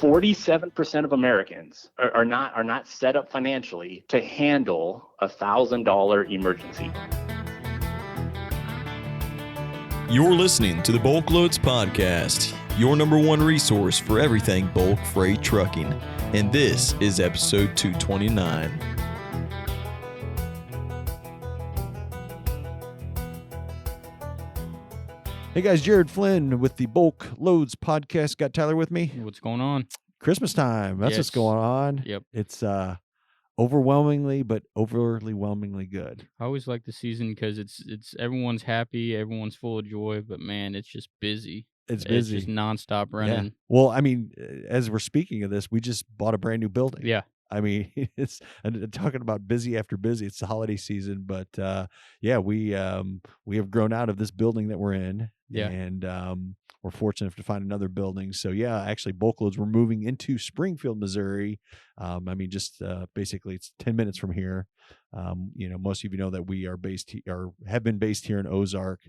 47% of Americans are not set up financially to handle $1,000 emergency. You're listening to the BulkLoads podcast, your number one resource for everything bulk freight trucking. And this is episode 229. Hey guys, Jared Flynn with the BulkLoads podcast. Got Tyler with me. What's going on? Christmas time. That's what's going on. Yep. It's overwhelmingly, but overwhelmingly good. I always like the season because it's everyone's happy, everyone's full of joy, but man, it's just busy. It's busy. It's just nonstop running. Yeah. Well, I mean, as we're speaking of this, we just bought a brand new building. Yeah. I mean, it's talking about busy after busy. It's the holiday season, but yeah, we have grown out of this building that we're in. Yeah. And we're fortunate to find another building. So yeah, actually BulkLoads, we're moving into Springfield, Missouri. I mean, just basically it's 10 minutes from here. Most of you know that we are based or have been based here in Ozark.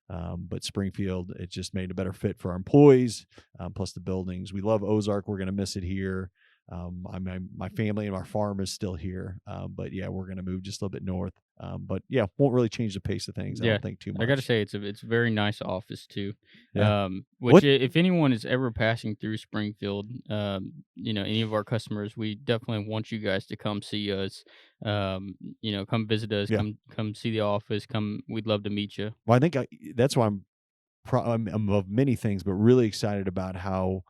But Springfield, it just made a better fit for our employees, plus the buildings. We love Ozark. We're going to miss it here. My family and our farm is still here. But yeah, we're going to move just a little bit north. But yeah, won't really change the pace of things. I don't think too much. I got to say, it's a very nice office too. Yeah. If anyone is ever passing through Springfield, any of our customers, we definitely want you guys to come see us. Come visit us. Yeah. Come see the office. We'd love to meet you. Well, I think that's why I'm of many things, but really excited about how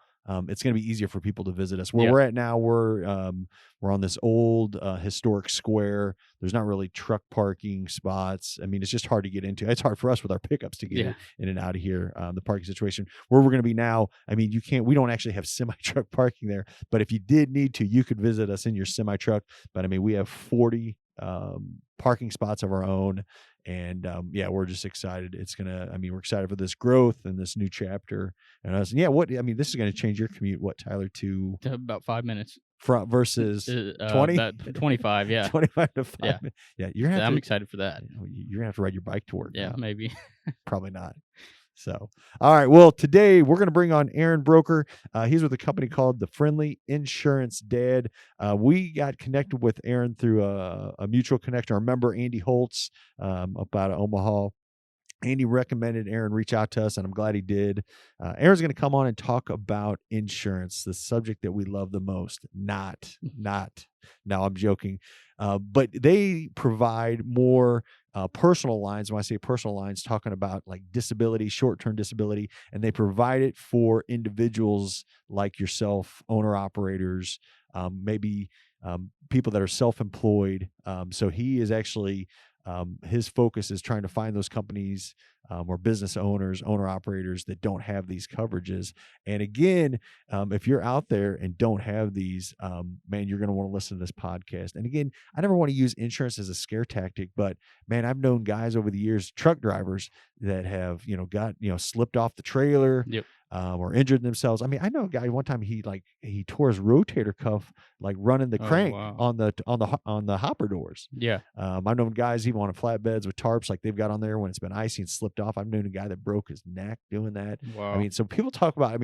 it's going to be easier for people to visit us. Where we're at now, we're on this old historic square. There's not really truck parking spots. I mean, it's just hard to get into. It's hard for us with our pickups to get in and out of here. The parking situation where we're going to be now. I mean, we don't actually have semi truck parking there, but if you did need to, you could visit us in your semi truck. But I mean, we have 40 parking spots of our own. And we're just excited. We're excited for this growth and this new chapter. And this is going to change your commute, Tyler, to about 5 minutes front versus 20? 25, yeah. 25 to 5 minutes. Yeah, I'm excited for that. You're going to have to ride your bike to work. Yeah, now. maybe. Probably not. So, all right. Well, today we're going to bring on Aaron Brooker. He's with a company called The Friendly Insurance Dad. We got connected with Aaron through a mutual connector. Our member, Andy Holtz, up out of Omaha. Andy recommended Aaron reach out to us, and I'm glad he did. Aaron's going to come on and talk about insurance, the subject that we love the most. Not. No, I'm joking. But they provide more personal lines. When I say personal lines, talking about like disability, short-term disability, and they provide it for individuals like yourself, owner-operators, maybe people that are self-employed. So he is actually... his focus is trying to find those companies or business owners, owner-operators that don't have these coverages. And again, if you're out there and don't have these, man, you're going to want to listen to this podcast. And again, I never want to use insurance as a scare tactic, but man, I've known guys over the years, truck drivers that have, got, slipped off the trailer. Yep. Or injured themselves. I mean, I know a guy one time he tore his rotator cuff like running the crank on the hopper doors. Yeah. I've known guys even on flatbeds with tarps like they've got on there when it's been icy and slipped off. I've known a guy that broke his neck doing that. Wow. I mean, so people talk about,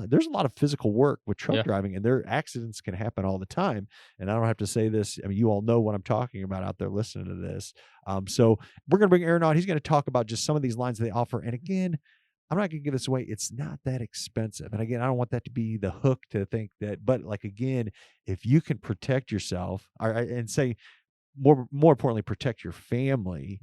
there's a lot of physical work with truck driving, and their accidents can happen all the time. And I don't have to say this. I mean, you all know what I'm talking about out there listening to this. So we're going to bring Aaron on. He's going to talk about just some of these lines they offer. And again, I'm not going to give this away. It's not that expensive. And again, I don't want that to be the hook to think that, but like, again, if you can protect yourself and say, more importantly, protect your family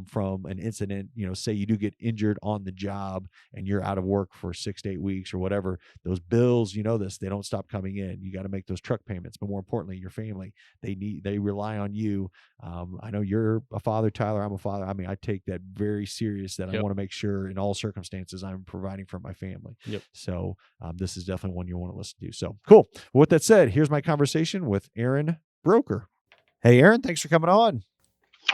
from an incident. Say you do get injured on the job and you're out of work for 6 to 8 weeks or whatever, those bills, they don't stop coming in. You got to make those truck payments, but more importantly, your family, they rely on you. I know you're a father, Tyler. I'm a father. I mean, I take that very serious that I want to make sure in all circumstances I'm providing for my family. Yep. So this is definitely one you want to listen to. So cool. Well, with that said, here's my conversation with Aaron Brooker. Hey, Aaron, thanks for coming on.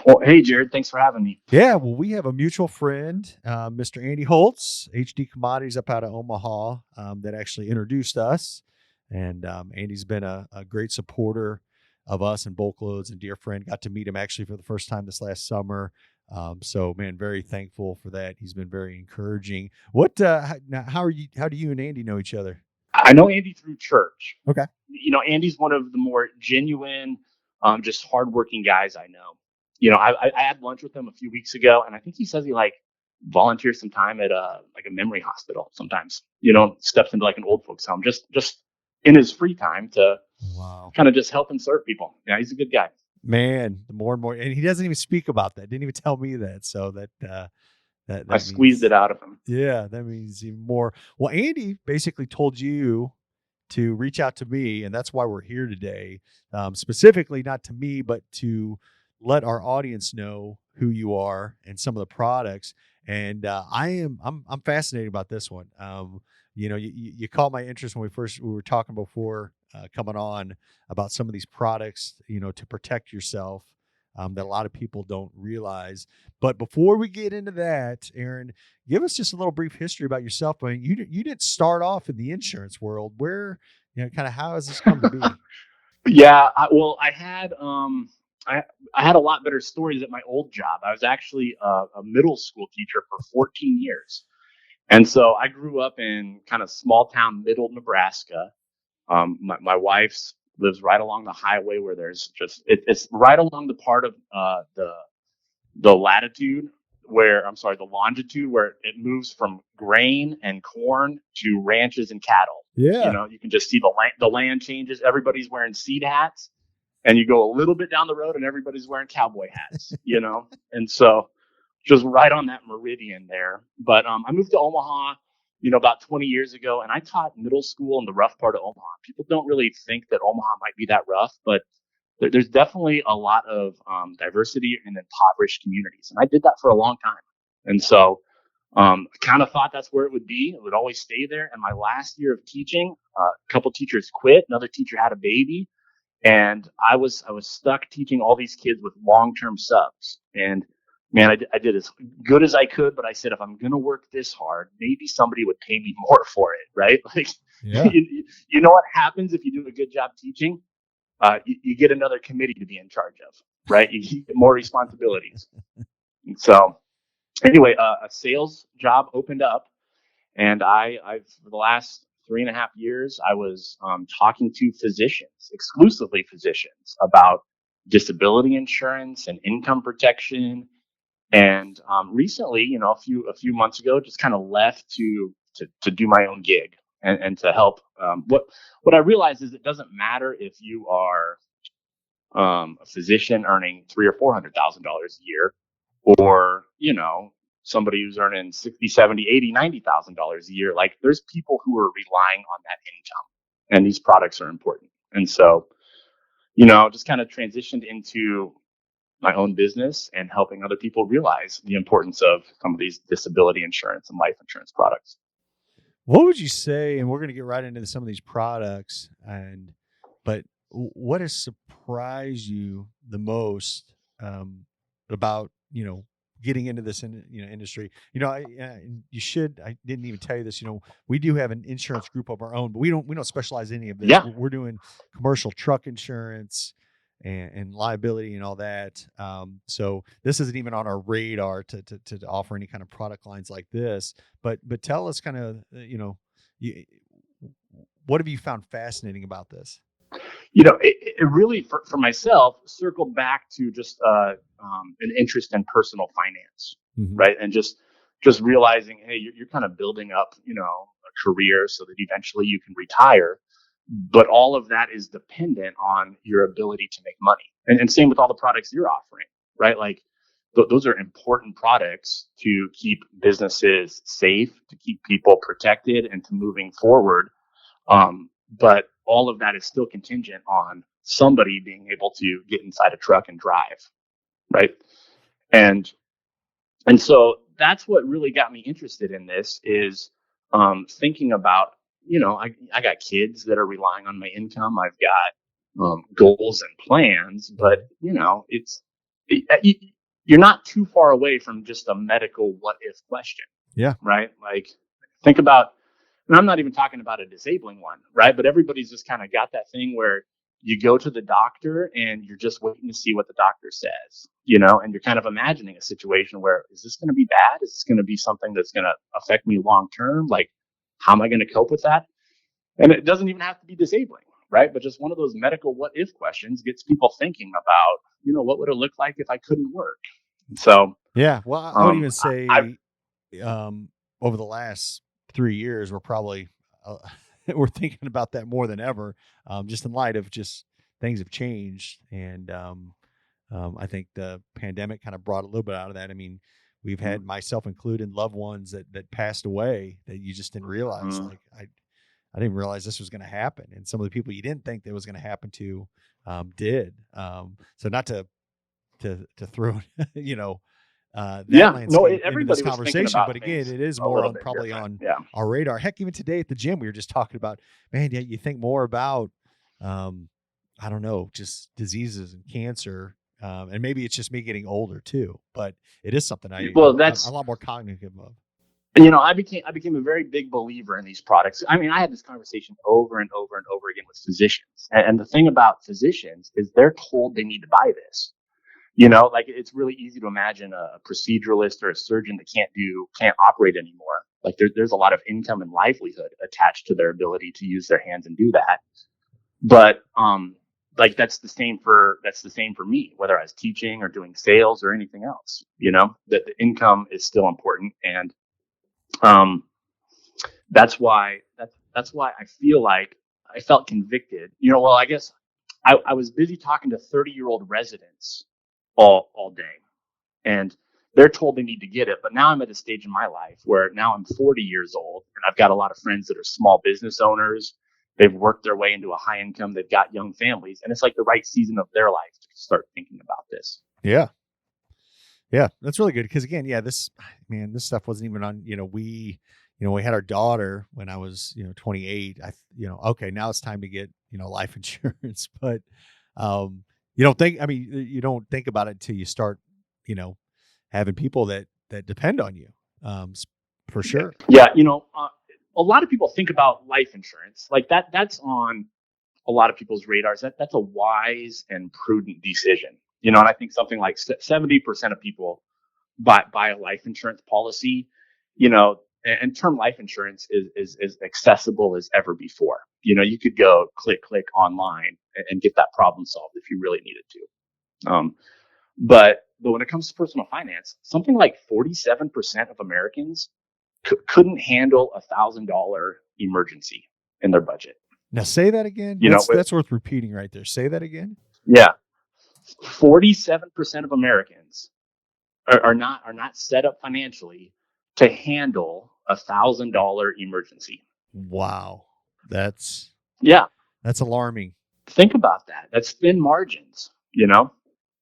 Well, hey, Jared, thanks for having me. Yeah, well, we have a mutual friend, Mr. Andy Holtz, HD Commodities up out of Omaha, that actually introduced us. And Andy's been a great supporter of us and BulkLoads and dear friend. Got to meet him actually for the first time this last summer. So, man, very thankful for that. He's been very encouraging. How do you and Andy know each other? I know Andy through church. Okay. Andy's one of the more genuine, just hardworking guys I know. I had lunch with him a few weeks ago, and I think he says he volunteers some time at a memory hospital sometimes. Steps into an old folks home just in his free time to kind of just help and serve people. Yeah, he's a good guy. Man, the more and more, and he doesn't even speak about that. Didn't even tell me that. So that I squeezed it out of him. Yeah, that means even more. Well, Andy basically told you to reach out to me, and that's why we're here today. Specifically, not to me, but to let our audience know who you are and some of the products. And I'm fascinated about this one. You caught my interest when we were talking before coming on about some of these products, to protect yourself, that a lot of people don't realize. But before we get into that, Aaron, give us just a little brief history about yourself. I mean, you didn't start off in the insurance world. Where, kind of how has this come to be? Yeah, I had I had a lot better stories at my old job. I was actually a middle school teacher for 14 years. And so I grew up in kind of small town, middle Nebraska. My wife's lives right along the highway where there's it's right along the part of the latitude the longitude where it moves from grain and corn to ranches and cattle. Yeah. You can just see the land changes. Everybody's wearing seed hats, and you go a little bit down the road and everybody's wearing cowboy hats, and so just right on that meridian there. But I moved to Omaha, about 20 years ago, and I taught middle school in the rough part of Omaha. People don't really think that Omaha might be that rough, but there's definitely a lot of diversity in impoverished communities. And I did that for a long time. And so I kind of thought that's where it would be. It would always stay there. And my last year of teaching, a couple teachers quit. Another teacher had a baby. And I was stuck teaching all these kids with long-term subs. And man, I did as good as I could. But I said, if I'm going to work this hard, maybe somebody would pay me more for it. Right? Yeah. You know what happens if you do a good job teaching? You get another committee to be in charge of, right? You get more responsibilities. And so anyway, a sales job opened up, and I've for the last 3.5 years, I was talking to physicians, exclusively physicians, about disability insurance and income protection. And recently, a few months ago, just kind of left to do my own gig and to help. What I realized is it doesn't matter if you are a physician earning $300,000 or $400,000 a year, or somebody who's earning $60,000, $70,000, $80,000, $90,000 a year. There's people who are relying on that income, and these products are important. And so, just kind of transitioned into my own business and helping other people realize the importance of some of these disability insurance and life insurance products. What would you say, and we're going to get right into some of these products, but what has surprised you the most about, getting into this industry? I didn't even tell you this, we do have an insurance group of our own, but we don't specialize in any of this. Yeah. We're doing commercial truck insurance and liability and all that. So this isn't even on our radar to offer any kind of product lines like this. But tell us kind of, what have you found fascinating about this? It really, for myself, circled back to just an interest in personal finance, right? And just realizing, hey, you're kind of building up, a career so that eventually you can retire. But all of that is dependent on your ability to make money. And same with all the products you're offering, right? Those are important products to keep businesses safe, to keep people protected, and to moving forward. But all of that is still contingent on somebody being able to get inside a truck and drive, right? And so that's what really got me interested in this is thinking about, I got kids that are relying on my income. I've got goals and plans, but you're not too far away from just a medical what if question. Yeah. Right. Think about, and I'm not even talking about a disabling one, right? But everybody's just kind of got that thing where you go to the doctor and you're just waiting to see what the doctor says, and you're kind of imagining a situation where, is this going to be bad? Is this going to be something that's going to affect me long term? How am I going to cope with that? And it doesn't even have to be disabling, right? But just one of those medical what if questions gets people thinking about, what would it look like if I couldn't work? So, Yeah. Well, I would even I say over the last 3 years, we're probably we're thinking about that more than ever, just in light of just things have changed. And I think the pandemic kind of brought a little bit out of that. I mean, we've had, myself included, loved ones that passed away that you just didn't realize. Like I didn't realize this was going to happen. And some of the people you didn't think that was going to happen to did. So not to throw, that landscape into this everybody was thinking conversation, about but again, things it is a more little on bit probably different. on our radar. Heck, even today at the gym, we were just talking about, man, yeah, you think more about, I don't know, just diseases and cancer. And maybe it's just me getting older too, but it is something I'm a lot more cognitive of. I became a very big believer in these products. I mean, I had this conversation over and over and over again with physicians. And the thing about physicians is they're told they need to buy this. Like it's really easy to imagine a proceduralist or a surgeon that can't operate anymore. Like there's a lot of income and livelihood attached to their ability to use their hands and do that. But like that's the same for me, whether I was teaching or doing sales or anything else. That the income is still important, and that's why I feel like I felt convicted. Well, I guess I was busy talking to 30-year-old residents all day, and they're told they need to get it. But now I'm at a stage in my life where now I'm 40 years old, and I've got a lot of friends that are small business owners. They've worked their way into a high income. They've got young families, and it's like the right season of their life to start thinking about this. Yeah. Yeah, that's really good. Because again, this stuff wasn't even on, we had our daughter when I was, 28. Okay, now it's time to get, life insurance. But you don't think about it until you start, having people that depend on you, for sure. Yeah. A lot of people think about life insurance like that. That's on a lot of people's radars. That's a wise and prudent decision. And I think something like 70% of people buy a life insurance policy, and term life insurance is as accessible as ever before. You could go click online and get that problem solved if you really needed to. But when it comes to personal finance, something like 47% of Americans couldn't handle $1,000 emergency in their budget. Now say that again. That's worth repeating right there. Say that again. Yeah. 47% of Americans are not set up financially to handle $1,000 emergency. Wow. That's alarming. Think about that. That's thin margins,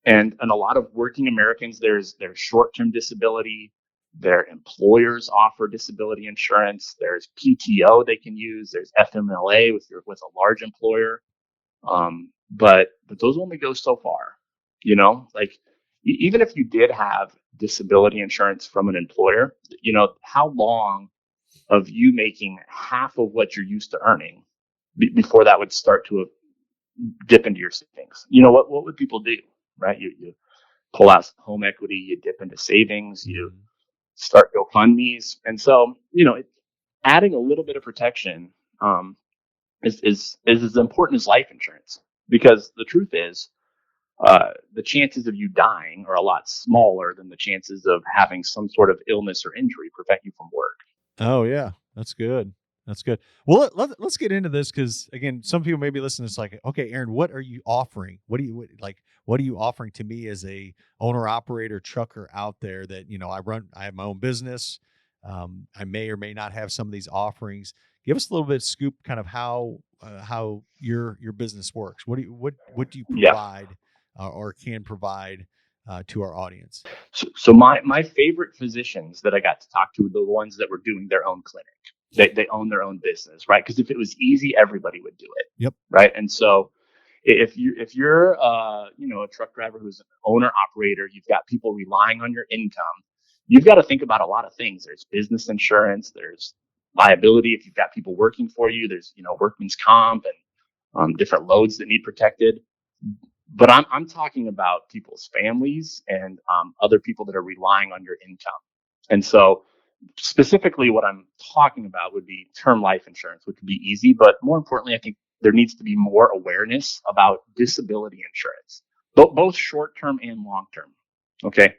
and a lot of working Americans, there's short-term disability. Their employers offer disability insurance. There's PTO they can use. There's FMLA with a large employer. But those only go so far, like even if you did have disability insurance from an employer, how long of you making half of what you're used to earning before that would start to dip into your savings? What would people do, right? You pull out some home equity, you dip into savings, you start GoFundMes. And so, adding a little bit of protection is as important as life insurance, because the truth is, the chances of you dying are a lot smaller than the chances of having some sort of illness or injury prevent you from work. Oh yeah, that's good. That's good. Well, let's get into this, because again, some people may be listening to this like, okay, Aaron, what are you offering? What are you offering to me as a owner operator trucker out there that, I have my own business. I may or may not have some of these offerings. Give us a little bit of scoop, kind of how your business works. What do you provide or can provide to our audience? So my favorite physicians that I got to talk to were the ones that were doing their own clinic. They own their own business, right? Because if it was easy, everybody would do it. Yep. Right. And so if you're a truck driver who's an owner operator, you've got people relying on your income. You've got to think about a lot of things. There's business insurance. There's liability if you've got people working for you. There's workman's comp and different loads that need protected. But I'm talking about people's families and other people that are relying on your income. And so Specifically, what I'm talking about would be term life insurance, which would be easy. But more importantly, I think there needs to be more awareness about disability insurance, both short term and long term. Okay.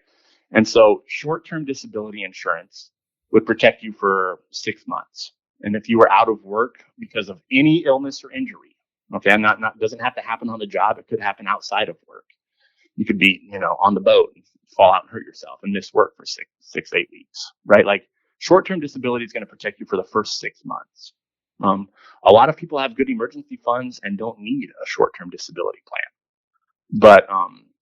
And so short term disability insurance would protect you for 6 months. And if you were out of work because of any illness or injury, okay, doesn't have to happen on the job. It could happen outside of work. You could be, on the boat and fall out and hurt yourself and miss work for 8 weeks, right? Like short-term disability is going to protect you for the first 6 months. A lot of people have good emergency funds and don't need a short-term disability plan, but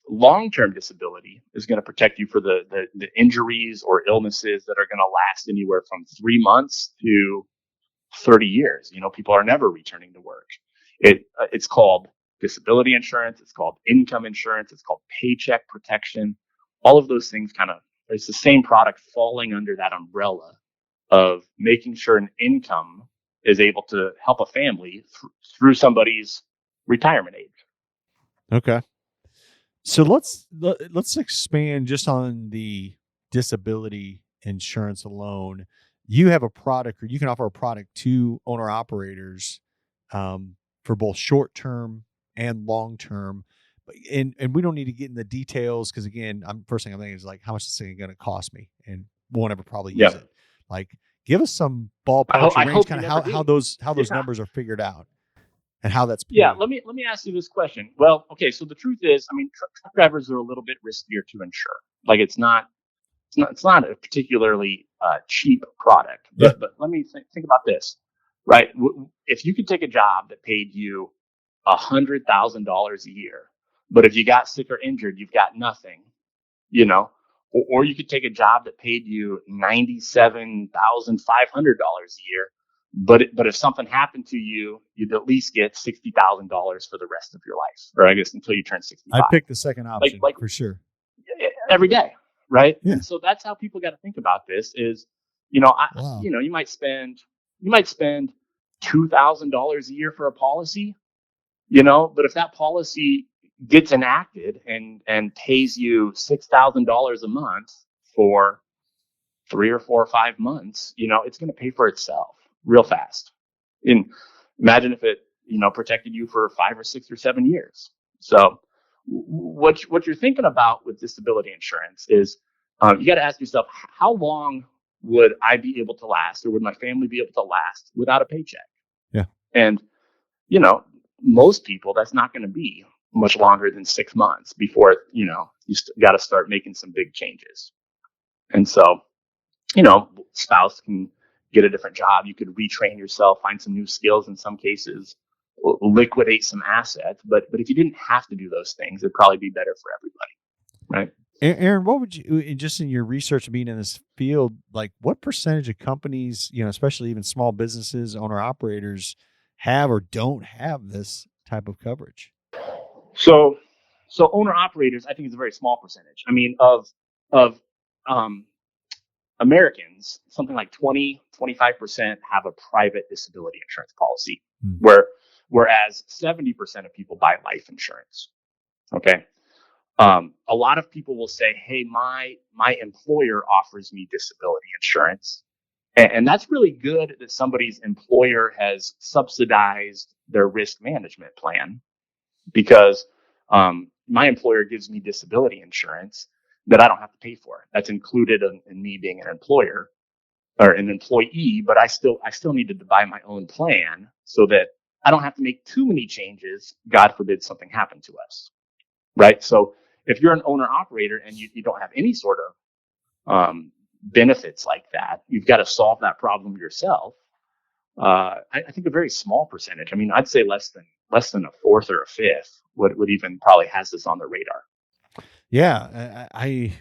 long-term disability is going to protect you for the injuries or illnesses that are going to last anywhere from 3 months to 30 years. People are never returning to work. It's called disability insurance. It's called income insurance. It's called paycheck protection. All of those things it's the same product falling under that umbrella of making sure an income is able to help a family through somebody's retirement age. Okay. So let's expand just on the disability insurance alone. You have a product, or you can offer a product to owner operators for both short term and long term. And we don't need to get in the details because, again, first thing I'm thinking is like, how much is this thing going to cost me? And won't ever probably use it. Like, give us some ballpark range, kind of how those numbers are figured out and how that's paid. Yeah. Let me ask you this question. Well, okay. So the truth is, truck drivers are a little bit riskier to insure. Like it's not a particularly cheap product. But let me think about this, right? If you could take a job that paid you $100,000 a year, but if you got sick or injured, you've got nothing, or you could take a job that paid you $97,500 a year, but if something happened to you, you'd at least get $60,000 for the rest of your life, or I guess until you turn 65. I picked the second option, like for sure. Every day, right? Yeah. And so that's how people got to think about this. Is you might spend $2,000 a year for a policy, but if that policy gets enacted and pays you $6,000 a month for 3 or 4 or 5 months, it's going to pay for itself real fast. And imagine if it, protected you for 5 or 6 or 7 years. So what you're thinking about with disability insurance is you got to ask yourself, how long would I be able to last, or would my family be able to last without a paycheck? Yeah. And, most people, that's not going to be much longer than 6 months before, you got to start making some big changes. And so, spouse can get a different job. You could retrain yourself, find some new skills in some cases, liquidate some assets. But if you didn't have to do those things, it'd probably be better for everybody. Right. Aaron, what would you, just in your research being in this field, like what percentage of companies, especially even small businesses, owner operators, have or don't have this type of coverage? So owner operators, I think, is a very small percentage. Of Americans, something like 25% have a private disability insurance policy, whereas 70% of people buy life insurance. Okay. A lot of people will say, hey, my employer offers me disability insurance. And that's really good that somebody's employer has subsidized their risk management plan, because my employer gives me disability insurance that I don't have to pay for. That's included in me being an employer or an employee, but I still needed to buy my own plan so that I don't have to make too many changes. God forbid something happened to us, right? So if you're an owner operator and you don't have any sort of benefits like that, you've got to solve that problem yourself. I think a very small percentage. I'd say less than a fourth or a fifth would even probably has this on their radar. Yeah, I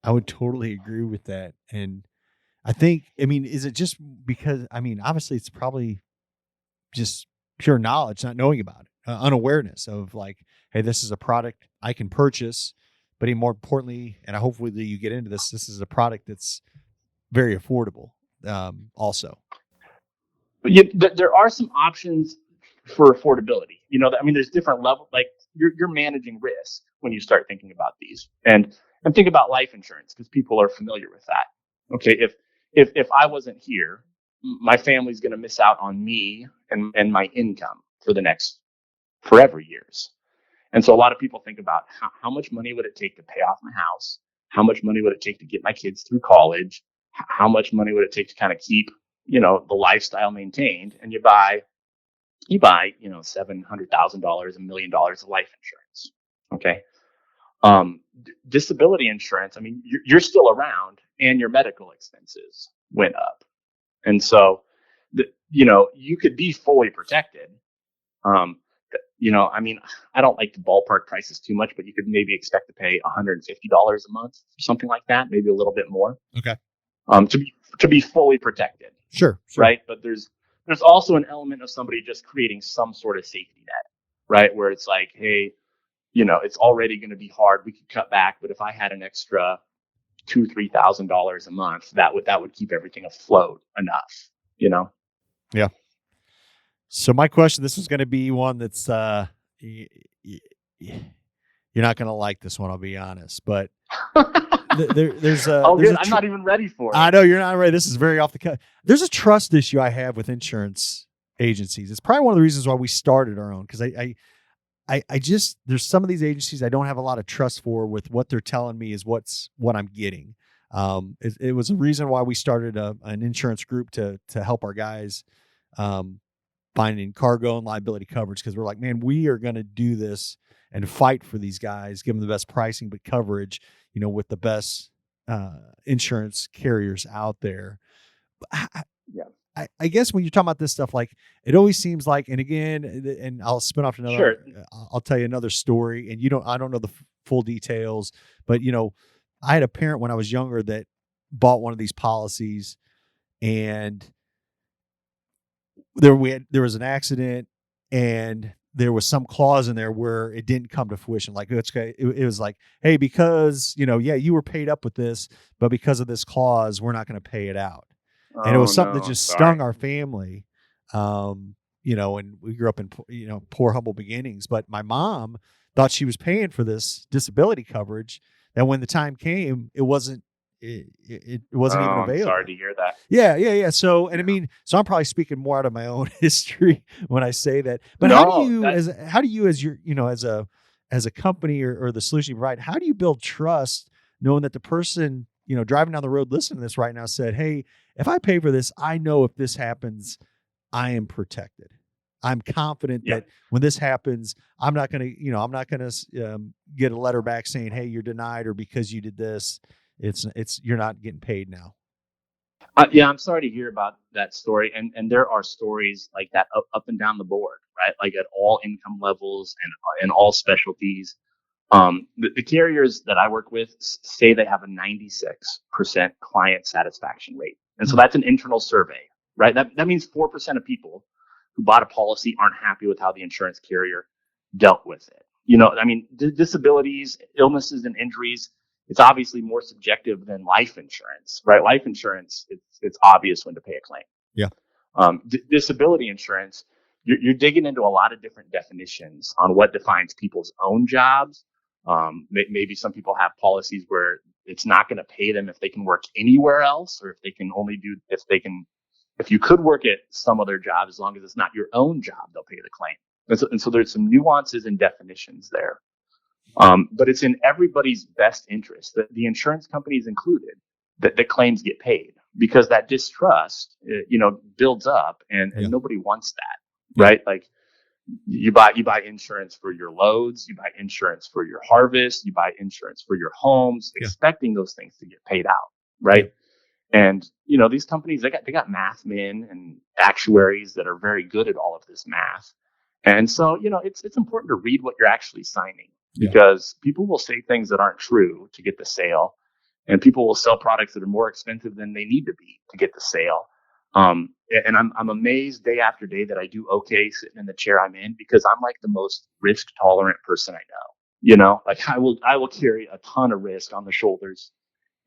would totally agree with that. And I think, is it just because, obviously it's probably just pure knowledge, not knowing about it, unawareness of like, hey, this is a product I can purchase, but even more importantly, and hopefully you get into this is a product that's very affordable also. But there are some options for affordability. There's different levels. Like you're managing risk when you start thinking about these, and think about life insurance because people are familiar with that. Okay, if I wasn't here, my family's going to miss out on me and my income for the next forever years. And so a lot of people think about how much money would it take to pay off my house? How much money would it take to get my kids through college? How much money would it take to kind of keep, the lifestyle maintained? And you buy, $700,000, $1 million of life insurance. Okay. Disability insurance, I mean, you're still around and your medical expenses went up. And so, you could be fully protected. I mean, I don't like to ballpark prices too much, but you could maybe expect to pay $150 a month, something like that, maybe a little bit more. Okay. To be fully protected. Sure. Right. But there's also an element of somebody just creating some sort of safety net, right? Where it's like, hey, it's already going to be hard. We could cut back, but if I had an extra $2,000-$3,000 a month, that would keep everything afloat enough, Yeah. So my question, this is going to be one that's, you're not going to like this one. I'll be honest, but there's good. I'm not even ready for it. I know you're not ready. This is very off the cut. There's a trust issue I have with insurance agencies. It's probably one of the reasons why we started our own. Cause I just, there's some of these agencies I don't have a lot of trust for with what they're telling me is what I'm getting. It was a reason why we started an insurance group to help our guys, finding cargo and liability coverage. Cause we're like, man, we are going to do this and fight for these guys, give them the best pricing, but coverage, with the best, insurance carriers out there. I guess when you're talking about this stuff, like it always seems like, and again, and I'll spin off to another, Sure. I'll tell you another story, and I don't know the full details, but I had a parent when I was younger that bought one of these policies, and there was an accident, and there was some clause in there where it didn't come to fruition. Like it was like, hey, because you were paid up with this, but because of this clause, we're not going to pay it out. And it was something that just stung our family, and we grew up in, poor, humble beginnings. But my mom thought she was paying for this disability coverage. That when the time came, it wasn't even available. I'm sorry to hear that. Yeah. So, and I mean, so I'm probably speaking more out of my own history when I say that. But how do you as your, as a company or the solution you provide, how do you build trust knowing that the person, driving down the road listening to this right now said, hey, if I pay for this, I know if this happens, I am protected. I'm confident that when this happens, I'm not going to, get a letter back saying, hey, you're denied, or because you did this, you're not getting paid now. I'm sorry to hear about that story. And there are stories like that up and down the board, right? Like at all income levels and all specialties. The carriers that I work with say they have a 96% client satisfaction rate. And so that's an internal survey, right? That means 4% of people who bought a policy aren't happy with how the insurance carrier dealt with it. Disabilities, illnesses, and injuries, it's obviously more subjective than life insurance, right? Life insurance, it's obvious when to pay a claim. Yeah. Disability insurance, you're digging into a lot of different definitions on what defines people's own jobs. Maybe some people have policies where it's not going to pay them if they can work anywhere else, or if you could work at some other job, as long as it's not your own job, they'll pay the claim. And so there's some nuances and definitions there. But it's in everybody's best interest, that the insurance companies included, that the claims get paid, because that distrust, builds up, and nobody wants that, right? Like you buy insurance for your loads, you buy insurance for your harvest, you buy insurance for your homes, expecting those things to get paid out, right? And these companies, they got math men and actuaries that are very good at all of this math, and so it's important to read what you're actually signing. Because people will say things that aren't true to get the sale, and people will sell products that are more expensive than they need to be to get the sale. And I'm amazed day after day that I do okay sitting in the chair I'm in, because I'm like the most risk tolerant person I know. Like I will carry a ton of risk on the shoulders,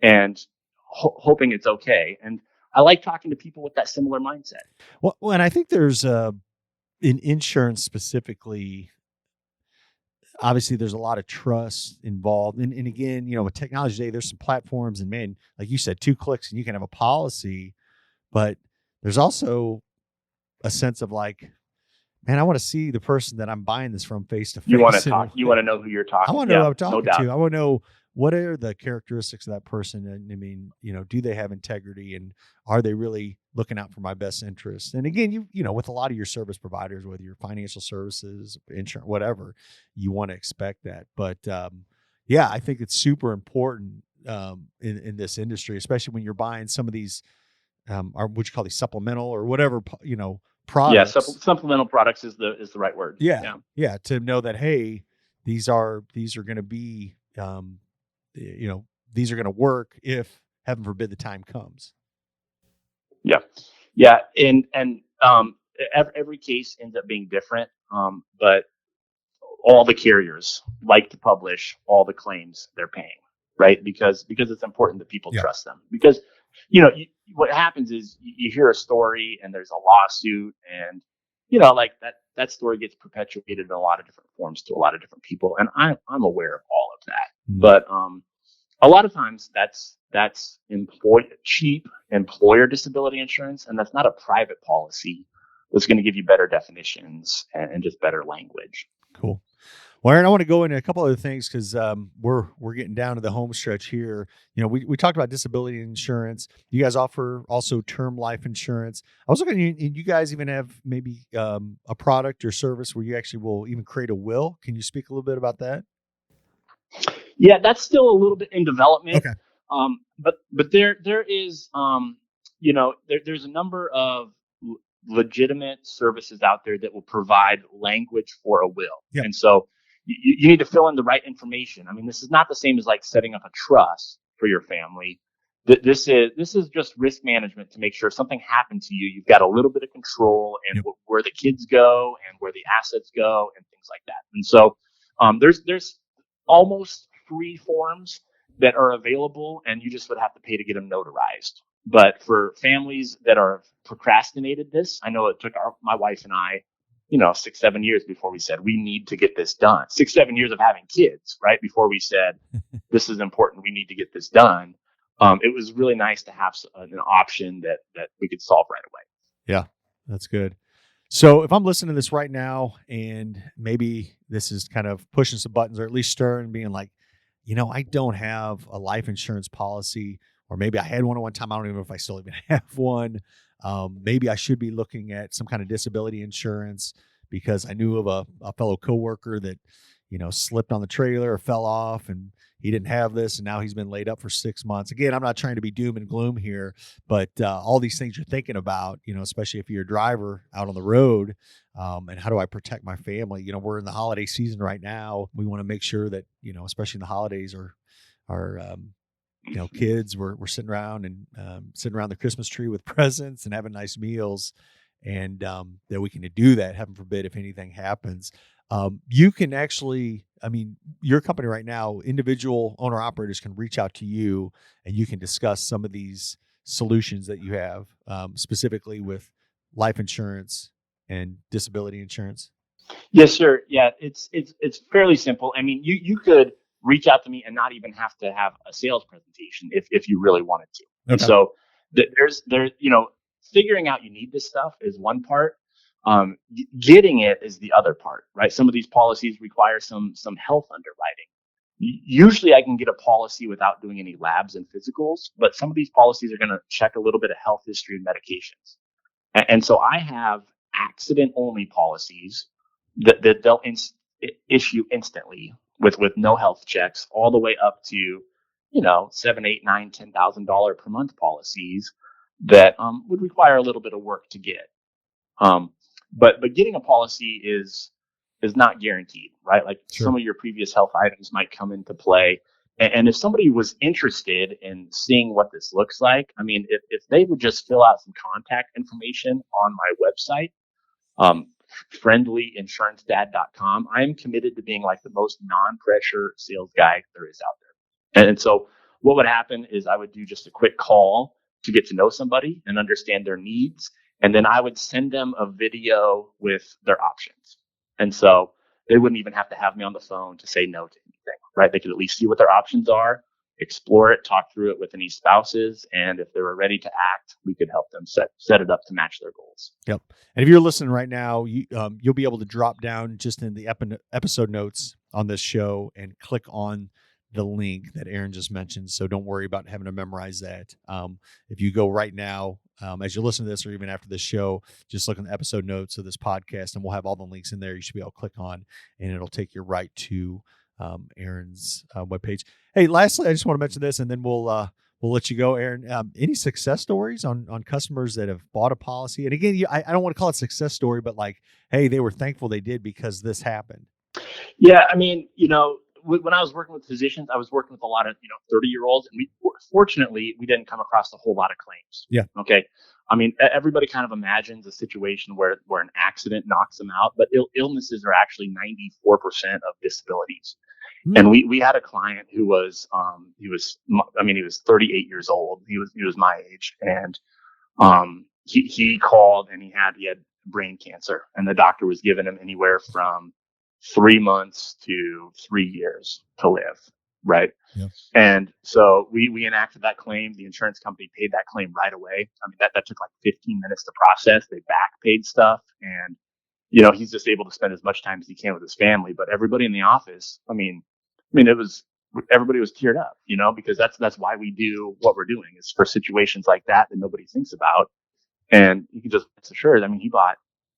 and hoping it's okay. And I like talking to people with that similar mindset. Well, and I think there's in insurance specifically, obviously there's a lot of trust involved. And again, with technology today, there's some platforms, and man, like you said, 2 clicks and you can have a policy, but there's also a sense of like, man, I want to see the person that I'm buying this from face to face. You want to talk. You want to know who you're talking. I want to know who I'm talking no doubt. to. I want to know what are the characteristics of that person. And I mean, do they have integrity, and are they really looking out for my best interest? And again, with a lot of your service providers, whether you're financial services, insurance, whatever, you want to expect that. But yeah, I think it's super important in this industry, especially when you're buying some of these, or what you call these supplemental or whatever, products. Yeah, supplemental products is the right word. Yeah. To know that, hey, these are going to be, these are going to work if, heaven forbid, the time comes. Yeah, and every case ends up being different. But all the carriers like to publish all the claims they're paying, right? Because it's important that people trust them. Because what happens is you hear a story and there's a lawsuit, and like that story gets perpetuated in a lot of different forms to a lot of different people, and I'm aware of all of that. But a lot of times that's cheap employer disability insurance, and that's not a private policy that's going to give you better definitions and just better language. Cool. Well, Aaron, I want to go into a couple other things because we're getting down to the home stretch here. We talked about disability insurance. You guys offer also term life insurance. I was looking, you guys even have maybe a product or service where you actually will even create a will. Can you speak a little bit about that? Yeah, that's still a little bit in development. Okay. But there is there's a number of legitimate services out there that will provide language for a will. Yep. And so you need to fill in the right information. I mean, this is not the same as like setting up a trust for your family. This is just risk management to make sure if something happened to you, you've got a little bit of control and where the kids go and where the assets go and things like that. And so there's almost free forms that are available, and you just would have to pay to get them notarized. But for families that are procrastinated this, I know it took my wife and I, 6-7 years before we said we need to get this done. 6-7 years of having kids, right? Before we said this is important, we need to get this done. It was really nice to have an option that we could solve right away. Yeah, that's good. So if I'm listening to this right now, and maybe this is kind of pushing some buttons, or at least stirring, being like, I don't have a life insurance policy, or maybe I had one at one time. I don't even know if I still even have one. Maybe I should be looking at some kind of disability insurance because I knew of a fellow coworker that, slipped on the trailer or fell off, and he didn't have this, and now he's been laid up for 6 months. Again, I'm not trying to be doom and gloom here, but all these things you're thinking about, especially if you're a driver out on the road, and how do I protect my family? We're in the holiday season right now. We want to make sure that, especially in the holidays, our kids, we're sitting around the Christmas tree with presents and having nice meals, and that we can do that, heaven forbid, if anything happens. You can actually, your company right now, individual owner operators can reach out to you, and you can discuss some of these solutions that you have, specifically with life insurance and disability insurance. Yes, sir. Yeah, it's fairly simple. You could reach out to me and not even have to have a sales presentation if you really wanted to. Okay. And so there's figuring out you need this stuff is one part. Getting it is the other part, right? Some of these policies require some health underwriting. Usually I can get a policy without doing any labs and physicals, but some of these policies are going to check a little bit of health history and medications. And so I have accident only policies that they'll issue instantly with no health checks, all the way up to, $7,000, $8,000, $9,000, $10,000 per month policies that would require a little bit of work to get. But getting a policy is not guaranteed, right? Like sure. Some of your previous health items might come into play. And if somebody was interested in seeing what this looks like, if they would just fill out some contact information on my website, friendlyinsurancedad.com, I am committed to being like the most non-pressure sales guy there is out there. And so what would happen is I would do just a quick call to get to know somebody and understand their needs. And then I would send them a video with their options. And so they wouldn't even have to have me on the phone to say no to anything, right? They could at least see what their options are, explore it, talk through it with any spouses. And if they were ready to act, we could help them set it up to match their goals. Yep. And if you're listening right now, you'll be able to drop down just in the episode notes on this show and click on the link that Aaron just mentioned. So don't worry about having to memorize that. If you go right now, as you listen to this or even after this show, just look in the episode notes of this podcast and we'll have all the links in there. You should be able to click on and it'll take you right to Aaron's webpage. Hey, lastly, I just want to mention this and then we'll let you go, Aaron. Any success stories on customers that have bought a policy? And again, I don't want to call it success story, but like, hey, they were thankful they did because this happened. Yeah. I mean, when I was working with physicians, I was working with a lot of, 30-year-olds, and fortunately, we didn't come across a whole lot of claims. Yeah. Okay. I mean, everybody kind of imagines a situation where an accident knocks them out, but illnesses are actually 94% of disabilities. And we had a client who was, he was 38 years old. He was my age, and he called and he had brain cancer, and the doctor was giving him anywhere from 3 months to 3 years to live. Right. Yep. And so we enacted that claim. The insurance company paid that claim right away. I mean, that took like 15 minutes to process. They back paid stuff, and he's just able to spend as much time as he can with his family. But everybody in the office, everybody was teared up, because that's why we do what we're doing, is for situations like that nobody thinks about. And you can just rest assured,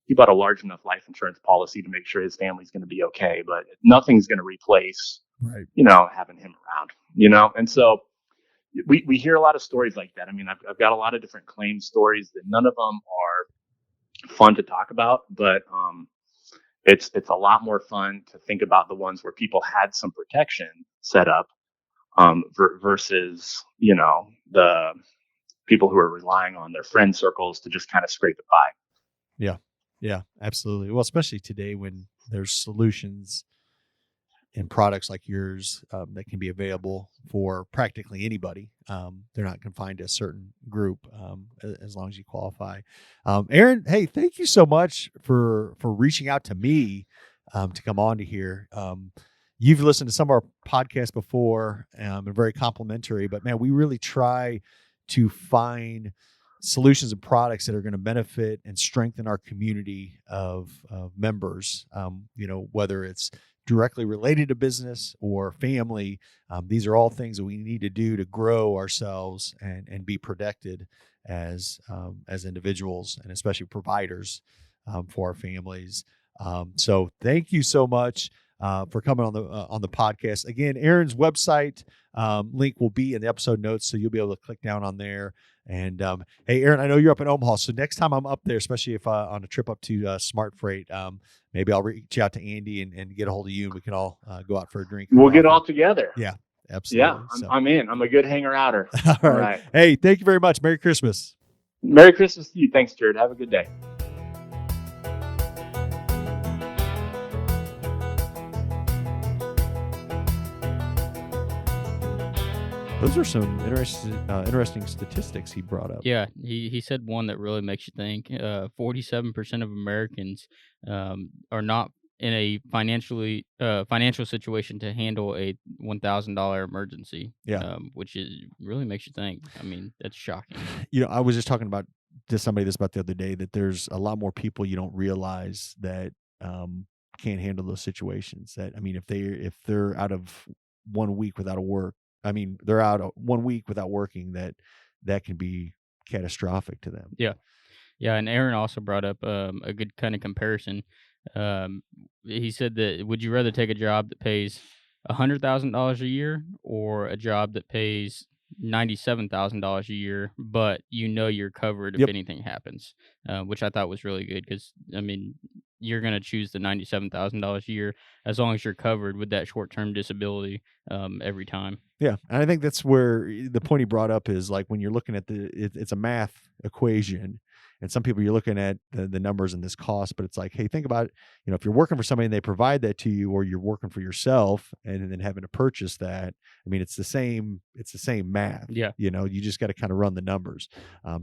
he bought a large enough life insurance policy to make sure his family's going to be okay, but nothing's going to replace, right, having him around, and so we hear a lot of stories like that. I mean, I've got a lot of different claim stories that none of them are fun to talk about, but it's a lot more fun to think about the ones where people had some protection set up, versus, the people who are relying on their friend circles to just kind of scrape it by. Yeah. Yeah, absolutely. Well, especially today when there's solutions and products like yours that can be available for practically anybody. They're not confined to a certain group as long as you qualify. Aaron, hey, thank you so much for reaching out to me to come on to here. You've listened to some of our podcasts before and very complimentary, but man, we really try to find solutions and products that are going to benefit and strengthen our community of members, whether it's directly related to business or family. These are all things that we need to do to grow ourselves and be protected as individuals and especially providers for our families. So thank you so much for coming on the podcast. Again, Aaron's website link will be in the episode notes, so you'll be able to click down on there. And hey, Aaron, I know you're up in Omaha, so next time I'm up there, especially if on a trip up to Smart Freight, maybe I'll reach out to Andy and get a hold of you, and we can all go out for a drink. We'll get all together. Yeah, absolutely. Yeah, I'm in. I'm a good hanger-outer. All right. Hey, thank you very much. Merry Christmas. Merry Christmas to you. Thanks, Jared. Have a good day. Those are some interesting statistics he brought up. Yeah, he said one that really makes you think. 47% of Americans are not in a financial situation to handle a $1,000 emergency. Yeah, which really makes you think. I mean, that's shocking. I was just talking about to somebody this about the other day that there's a lot more people you don't realize that can't handle those situations. That if they're out of 1 week without work. They're out 1 week without working, that can be catastrophic to them. Yeah. Yeah. And Aaron also brought up a good kind of comparison. He said that would you rather take a job that pays $100,000 a year or a job that pays $97,000 a year, but you're covered if anything happens, which I thought was really good because, you're going to choose the $97,000 a year as long as you're covered with that short-term disability every time. Yeah, and I think that's where the point he brought up is like when you're looking at it's a math equation, And some people, you're looking at the numbers and this cost, but it's like, hey, think about it. If you're working for somebody and they provide that to you, or you're working for yourself and then having to purchase that, I mean, it's the same math. Yeah. You just got to kind of run the numbers.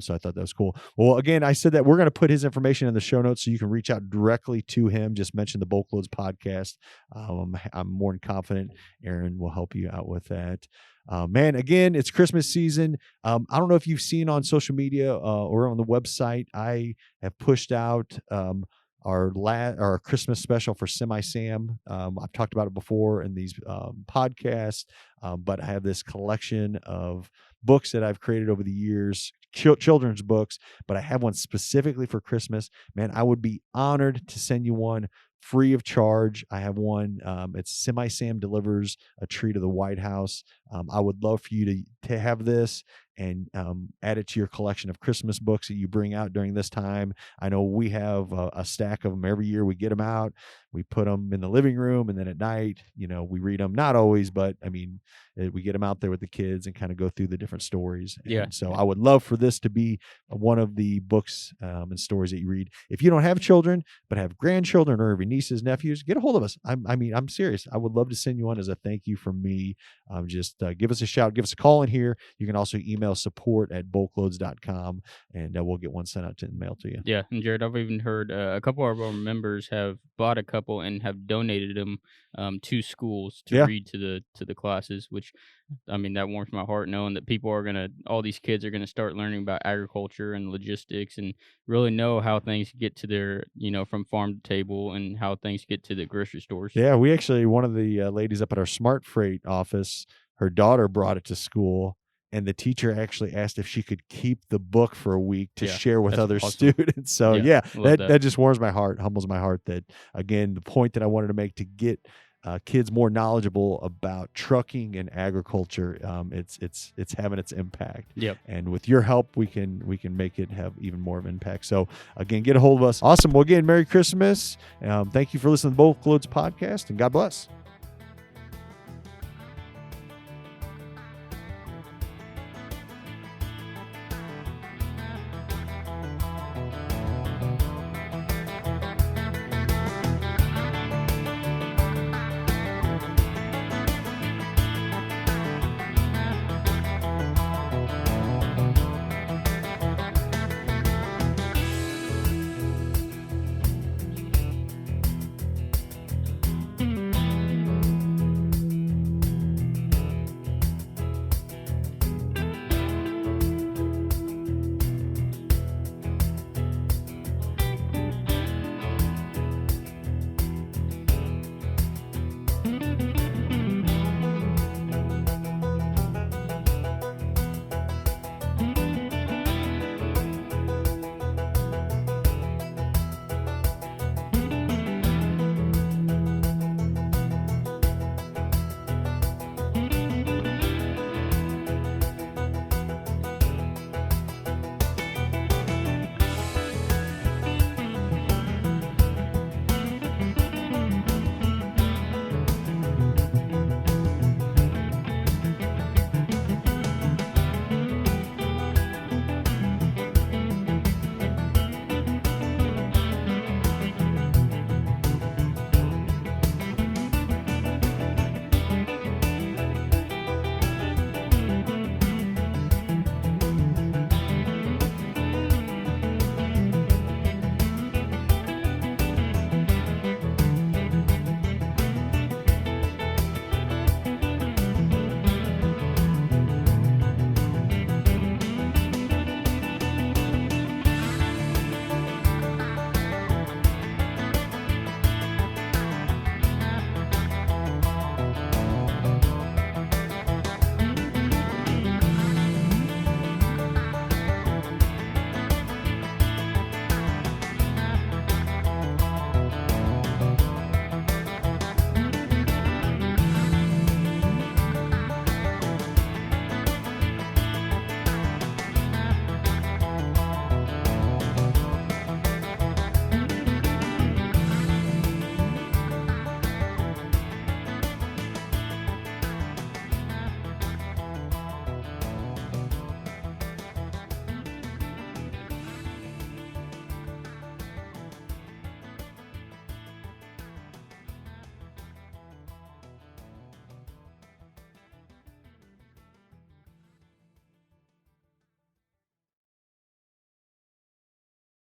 So I thought that was cool. Well, again, I said that we're going to put his information in the show notes so you can reach out directly to him. Just mention the BulkLoads podcast. I'm more than confident Aaron will help you out with that. Man, again, it's Christmas season. I don't know if you've seen on social media or on the website, I have pushed out our Christmas special for Semi Sam. I've talked about it before in these podcasts, but I have this collection of books that I've created over the years, children's books, but I have one specifically for Christmas. Man, I would be honored to send you one free of charge. I have one. It's Semi Sam Delivers a Tree to the White House. I would love for you to have this and add it to your collection of Christmas books that you bring out during this time. I know we have a stack of them every year. We get them out, we put them in the living room, and then at night, we read them. Not always, but I mean, we get them out there with the kids and kind of go through the different stories. Yeah. And so I would love for this to be one of the books and stories that you read. If you don't have children, but have grandchildren or nieces, nephews, get a hold of us. I'm serious. I would love to send you one as a thank you from me. Just give us a shout, give us a call in here. You can also email support@bulkloads.com, and we'll get one sent out in the mail to you. Yeah, and Jared, I've even heard a couple of our members have bought a couple and have donated them to schools to read to the classes, which, I mean, that warms my heart knowing that all these kids are gonna start learning about agriculture and logistics and really know how things get to their, from farm to table and how things get to the grocery stores. Yeah, we actually, one of the ladies up at our Smart Freight office, her daughter brought it to school, and the teacher actually asked if she could keep the book for a week to share with other students. So that just warms my heart, humbles my heart that, again, the point that I wanted to make to get kids more knowledgeable about trucking and agriculture, it's having its impact. Yep. And with your help, we can make it have even more of an impact. So again, get a hold of us. Awesome. Well, again, Merry Christmas. Thank you for listening to the BulkLoads podcast, and God bless.